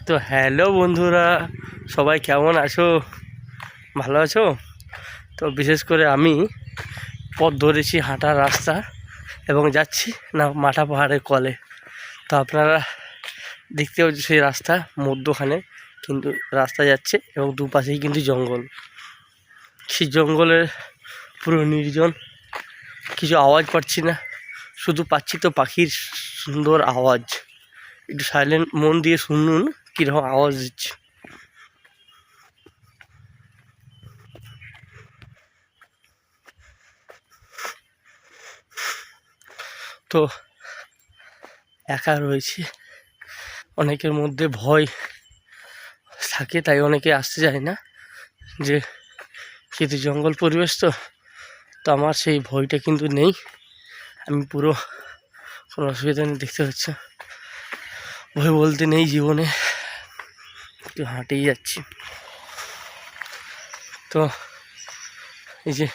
তো হ্যালো বন্ধুরা, সবাই কেমন আছো? ভালো আছো? তো বিশেষ করে আমি পথ ধরেছি হাঁটার রাস্তা এবং যাচ্ছি না মাথা পাহাড়ের কলে। তো আপনারা দেখতে পাচ্ছেন সেই রাস্তা মধ্যখানে কিন্তু রাস্তা যাচ্ছে এবং দুপাশেই কিন্তু জঙ্গল। সেই জঙ্গলের পুরো নির্জন, কিছু আওয়াজ পাচ্ছি না, শুধু পাচ্ছি তো পাখির সুন্দর আওয়াজ। একটু সাইলেন্ট মন দিয়ে শুনুন কীরকম আওয়াজ দিচ্ছে। তো একা রয়েছে, অনেকের মধ্যে ভয় থাকে, তাই অনেকে আসতে চায় না, যে কিন্তু জঙ্গল পরিবেশ তো তো আমার সেই ভয়টা কিন্তু নেই। আমি পুরো কোনো অসুবিধা নেই, দেখতে পাচ্ছি ভয় বলতে নেই জীবনে, একটু হাঁটেই যাচ্ছি। তো এই যে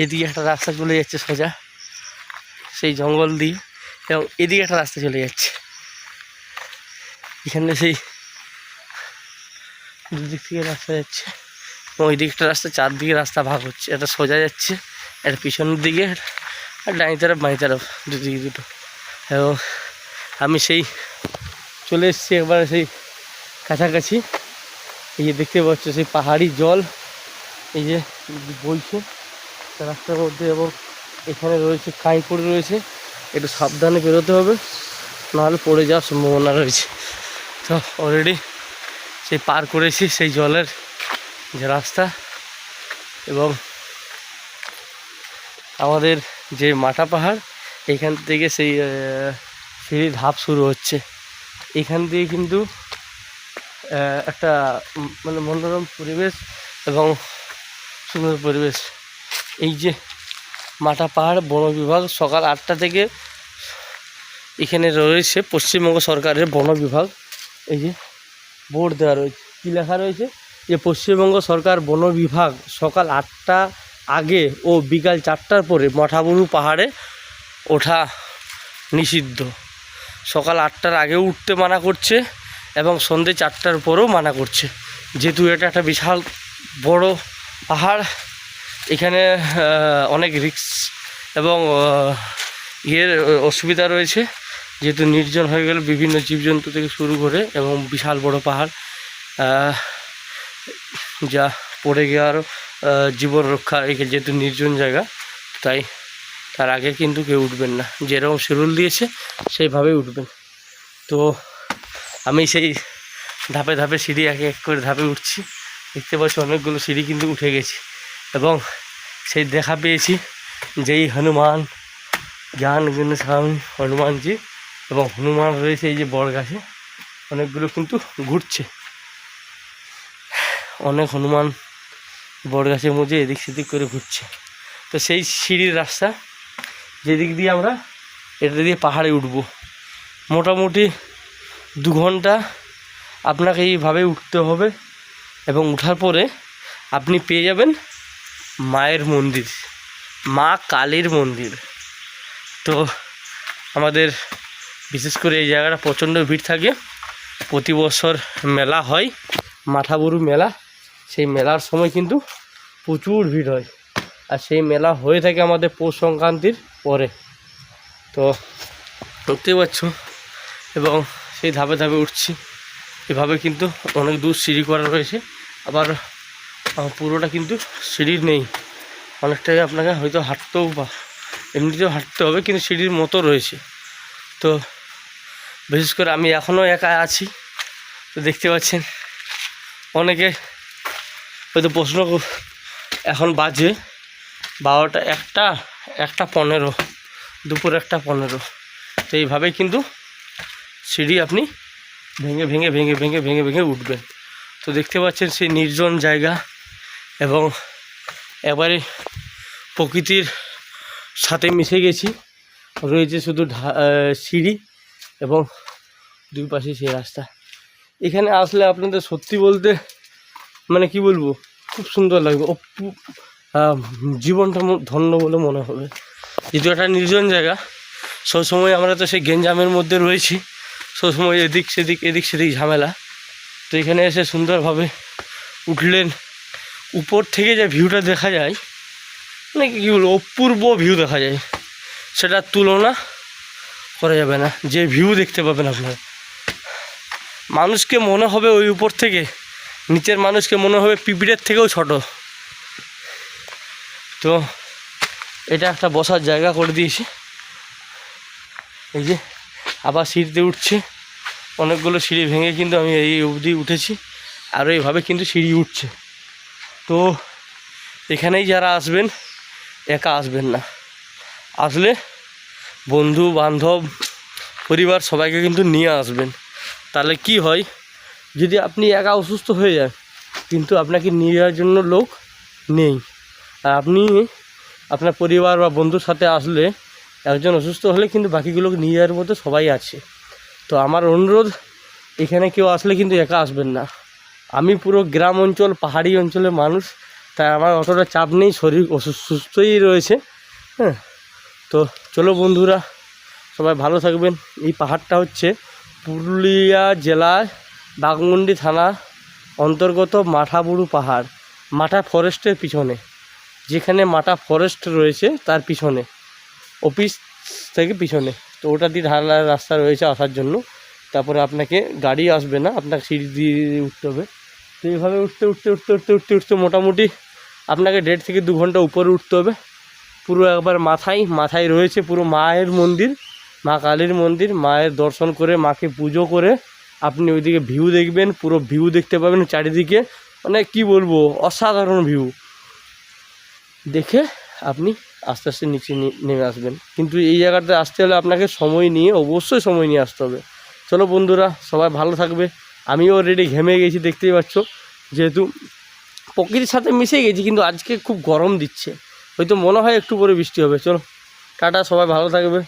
এদিকে একটা রাস্তা চলে যাচ্ছে সোজা সেই জঙ্গল দিয়ে, এবং এদিকে একটা রাস্তা চলে যাচ্ছে। এখানে সেই দুদিক থেকে রাস্তা যাচ্ছে এবং ওই দিকটা রাস্তা, চারদিকে রাস্তা ভাগ হচ্ছে, একটা সোজা যাচ্ছে, একটা পিছনের দিকে, আর ডাইনি তরফ বাঁই তরফ, দুদিকে দুটো। এবং আমি সেই চলে এসেছি একবারে সেই কাছাকাছি। এই যে দেখতে পাচ্ছ সেই পাহাড়ি জল এই যে বইছে রাস্তার মধ্যে, এবং এখানে রয়েছে কাঁই পড়ে রয়েছে, একটু সাবধানে বেরোতে হবে, নাহলে পড়ে যাওয়ার সম্ভাবনা রয়েছে। তো অলরেডি সেই পার করেছি সেই জলের যে রাস্তা, এবং আমাদের যে মাথা পাহাড় এইখান থেকে সেই সিঁড়ির ধাপ শুরু হচ্ছে। এখান দিয়ে কিন্তু একটা মানে মনোরম পরিবেশ এবং সুন্দর পরিবেশ। এই যে মাথা পাহাড় বন বিভাগ সকাল 8টা থেকে এখানে রয়েছে পশ্চিমবঙ্গ সরকারের বন বিভাগ। এই যে বোর্ড দেওয়া রয়েছে, কী লেখা রয়েছে যে পশ্চিমবঙ্গ সরকার বন বিভাগ সকাল 8টা আগে ও বিকাল 4টার পরে মাথাবুরু পাহাড়ে ওঠা নিষিদ্ধ। সকাল 8টার আগেও উঠতে মানা করছে এবং সন্ধ্যে 4টার পরেও মানা করছে, যেহেতু এটা একটা বিশাল বড় পাহাড়। এখানে অনেক রিস্ক এবং অসুবিধা রয়েছে, যেহেতু নির্জন হয়ে গেলে বিভিন্ন জীবজন্তু থেকে শুরু করে, এবং বিশাল বড় পাহাড়, যা পড়ে গিয়ে জীবন রক্ষা, যেহেতু নির্জন জায়গা, তাই তার আগে কিন্তু কেউ উঠবেন না, যেরকম শিডিউল দিয়েছে সেইভাবেই উঠবেন। তো আমি সেই ধাপে ধাপে সিঁড়ি এক এক করে ধাপে উঠছি, দেখতে পাচ্ছি অনেকগুলো সিঁড়ি কিন্তু উঠে গেছি, এবং সেই দেখা পেয়েছি যেই হনুমান জ্ঞান গুণ স্বামী হনুমানজি, এবং হনুমান রয়েছে এই যে বড় গাছে, অনেকগুলো কিন্তু ঘুরছে, অনেক হনুমান বড় গাছের মধ্যে এদিক সেদিক করে ঘুরছে। তো সেই সিঁড়ির রাস্তা যেদিক দিয়ে আমরা এটা দিয়ে পাহাড়ে উঠবো, মোটামুটি 2 ঘন্টা আপনাকে এইভাবে উঠতে হবে, এবং উঠার পরে আপনি পেয়ে যাবেন মায়ের মন্দির, মা কালীর মন্দির। তো আমাদের বিশেষ করে এই জায়গাটা প্রচণ্ড ভিড় থাকে, প্রতি বছর মেলা হয়, মাথাবুরু মেলা। সেই মেলার সময় কিন্তু প্রচুর ভিড় হয়, আর সেই মেলা হয়ে থাকে আমাদের পৌষ সংক্রান্তির পরে। তো দেখতেই পাচ্ছ, এবং সেই ধাপে ধাপে উঠছি, এভাবে কিন্তু অনেক দূর সিঁড়ি করা রয়েছে, আবার পুরোটা কিন্তু সিঁড়ির নেই, অনেকটাই আপনাকে হয়তো হাঁটতেও বা এমনিতেও হাঁটতে হবে, কিন্তু সিঁড়ির মতো রয়েছে। তো বিশেষ করে আমি এখনও একা আছি, তো দেখতে পাচ্ছেন অনেকে হয়তো প্রশ্ন, এখন বাজে 12টা 1টা 15, দুপুর 1টা 15। তো এইভাবেই কিন্তু সিঁড়ি আপনি ভেঙে ভেঙে ভেঙে ভেঙে ভেঙে ভেঙে উঠবেন। তো দেখতে পাচ্ছেন সেই নির্জন জায়গা, এবং এবারে প্রকৃতির সাথে মিশে গেছি, রয়েছে শুধু সিঁড়ি এবং দুই পাশে সেই রাস্তা। এখানে আসলে আপনাদের সত্যি বলতে মানে কি বলবো, খুব সুন্দর লাগবে, জীবনটা ধন্য বলে মনে হবে। যেহেতু একটা নির্জন জায়গা, সবসময় আমরা তো সেই গেঞ্জামের মধ্যে রয়েছি, সবসময় এদিক সেদিক ঝামেলা। তো এখানে এসে সুন্দরভাবে উঠলেন, উপর থেকে যে ভিউটা দেখা যায় মানে কী বলবো, অপূর্ব ভিউ দেখা যায়, সেটার তুলনা করা যাবে না। যে ভিউ দেখতে পাবেন আপনারা, মানুষকে মনে হবে ওই উপর থেকে, নিচের মানুষকে মনে হবে পিঁপড়ের থেকেও ছোট। তো এটা একটা বসার জায়গা করে দিয়েছি। এই যে আবার সিঁড়িতে উঠছে, অনেকগুলো সিঁড়ি ভেঙে কিন্তু আমি এই অবধি উঠেছি, আর এইভাবে কিন্তু সিঁড়ি উঠছে। তো এখানেই যারা আসবেন একা আসবেন না, আসলে বন্ধু বান্ধব পরিবার সবাইকে কিন্তু নিয়ে আসবেন। তাহলে কি হয়, যদি আপনি একা অসুস্থ হয়ে যান কিন্তু আপনাকে নিয়ে যাওয়ার জন্য লোক নেই, আর আপনি আপনার পরিবার বা বন্ধুর সাথে আসলে একজন অসুস্থ হলে কিন্তু বাকিগুলোকে নিয়ে যাওয়ার মতো সবাই আছে। তো আমার অনুরোধ, এখানে কেউ আসলে কিন্তু একা আসবেন না। আমি পুরো গ্রাম অঞ্চল, পাহাড়ি অঞ্চলের মানুষ, তাই আমার অতটা চাপ নেই, শরীর সুস্থই রয়েছে। হ্যাঁ, তো চলো বন্ধুরা, সবাই ভালো থাকবেন। এই পাহাড়টা হচ্ছে পুরুলিয়া জেলায় বাঘমুন্ডি থানা অন্তর্গত মাঠাবুরু পাহাড়, মাঠা ফরেস্টের পিছনে, যেখানে মাঠা ফরেস্ট রয়েছে তার পিছনে, অফিস থেকে পিছনে। তো ওটা দিয়ে ঢালা রাস্তা রয়েছে আসার জন্য। তারপরে আপনাকে গাড়ি আসবে না, আপনাকে সিঁড়ি দিয়ে উঠতে হবে। তো এইভাবে উঠতে মোটামুটি আপনাকে 1.5 থেকে 2 ঘন্টা উপরে উঠতে হবে। পুরো একবার মাথায় রয়েছে পুরো মায়ের মন্দির, মা কালীর মন্দির। মায়ের দর্শন করে, মাকে পুজো করে আপনি ওইদিকে ভিউ দেখবেন, পুরো ভিউ দেখতে পাবেন চারিদিকে, মানে কি বলবো, অসাধারণ ভিউ দেখে আপনি আস্তে আস্তে নিচে নেমে আসবেন। কিন্তু এই জায়গাতে আসতে হলে আপনাকে সময় নিয়ে, অবশ্যই সময় নিয়ে আসতে হবে। চলো বন্ধুরা, সবাই ভালো থাকবে। আমিও অলরেডি ঘেমে গেছি, দেখতেই পাচ্ছ, যেহেতু প্রকৃতির সাথে মিশে গেছি। কিন্তু আজকে খুব গরম দিচ্ছে, হয়তো মনে হয় একটু পরে বৃষ্টি হবে। চলো টাটা, সবাই ভালো থাকবে।